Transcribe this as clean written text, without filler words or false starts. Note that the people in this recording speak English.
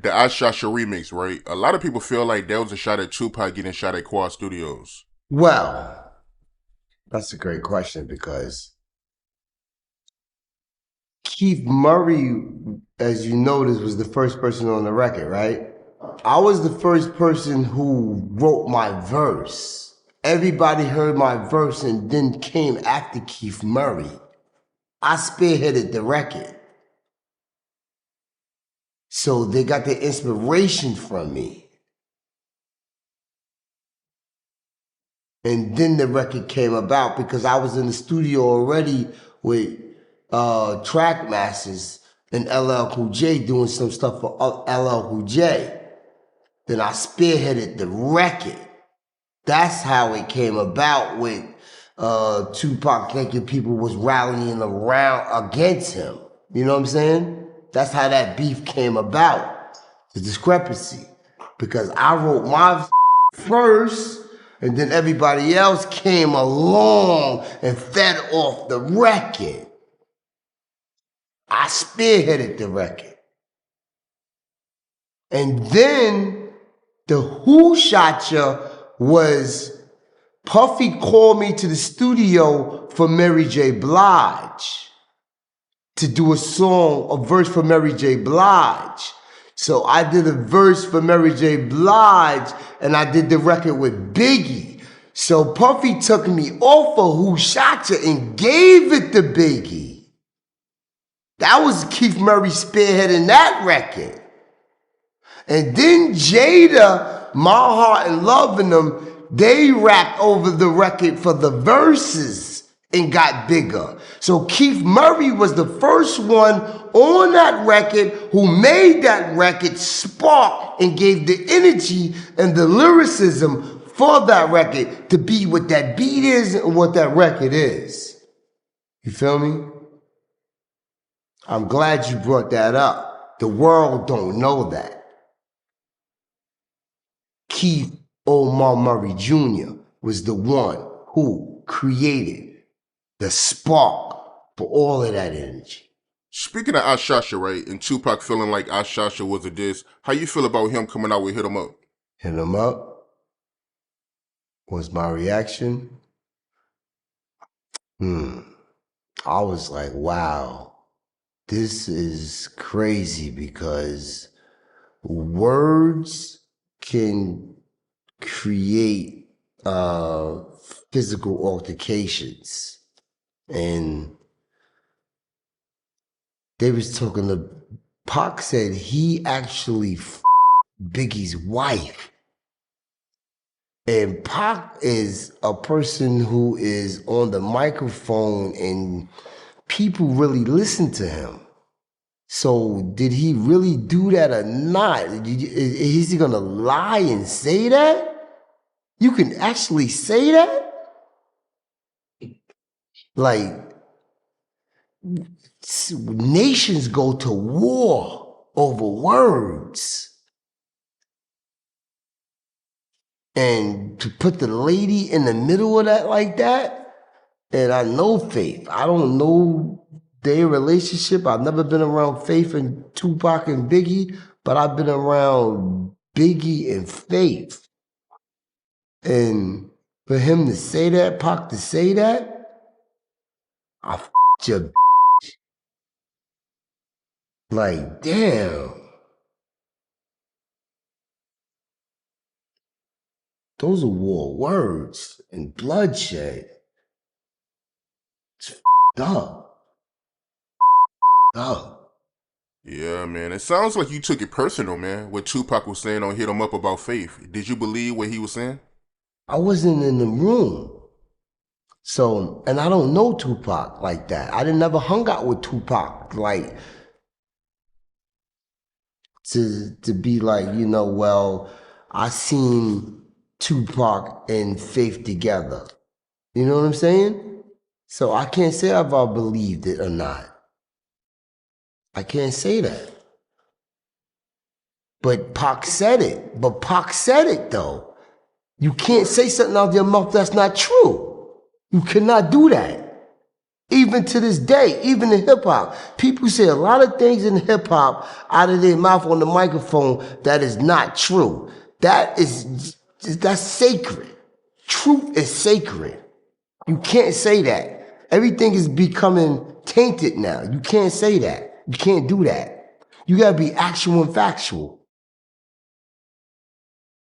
the I Shot Your remix, right? A lot of people feel like that was a shot at Tupac getting shot at Quad Studios. Well, that's a great question because Keith Murray, as you noticed, was the first person on the record, right? I was the first person who wrote my verse. Everybody heard my verse and then came after Keith Murray. I spearheaded the record. So they got their inspiration from me. And then the record came about because I was in the studio already with track masters and LL Cool J doing some stuff for LL Cool J. Then I spearheaded the record. That's how it came about with Tupac thinking people was rallying around against him. You know what I'm saying? That's how that beef came about, the discrepancy. Because I wrote my first, and then everybody else came along and fed off the record. I spearheaded the record. And then the Who Shot Ya was Puffy called me to the studio for Mary J. Blige to do a song, a verse for Mary J. Blige. So I did a verse for Mary J. Blige and I did the record with Biggie. So Puffy took me off of Who Shot Ya and gave it to Biggie. That was Keith Murray spearheading that record. And then Jada, My Heart and Love and them, they rapped over the record for the verses and got bigger. So Keith Murray was the first one on that record who made that record spark and gave the energy and the lyricism for that record to be what that beat is and what that record is. You feel me? I'm glad you brought that up. The world don't know that. Keith Omar Murray Jr. was the one who created the spark for all of that energy. Speaking of I Shot Ya, right, and Tupac feeling like I Shot Ya was a diss, how you feel about him coming out with Hit 'Em Up? Hit 'em up was my reaction. I was like, wow, this is crazy because words can create physical altercations. And they was talking to, Pac said he actually Biggie's wife. And Pac is a person who is on the microphone and people really listen to him. So did he really do that or not? Is he gonna lie and say that? You can actually say that? Like, nations go to war over words. And to put the lady in the middle of that like that, and I know Faith. I don't know their relationship. I've never been around Faith and Tupac and Biggie, but I've been around Biggie and Faith. And for him to say that, Pac to say that, I f***ed your bitch. Like, damn. Those are war words and bloodshed. It's f***ed up. Up. Yeah, man. It sounds like you took it personal, man, what Tupac was saying on Hit 'Em Up about Faith. Did you believe what he was saying? I wasn't in the room. So, and I don't know Tupac like that. I didn't never hung out with Tupac like to be like, you know, well, I seen Tupac and Faith together. You know what I'm saying? So I can't say if I believed it or not. I can't say that. But Pac said it. But Pac said it though. You can't say something out of your mouth that's not true. You cannot do that. Even even to this day, even in hip hop, people say a lot of things in hip hop out of their mouth on the microphone that is not true. That's sacred. Truth is sacred. You can't say that. Everything is becoming tainted now. You can't say that. You can't do that. You gotta be actual and factual.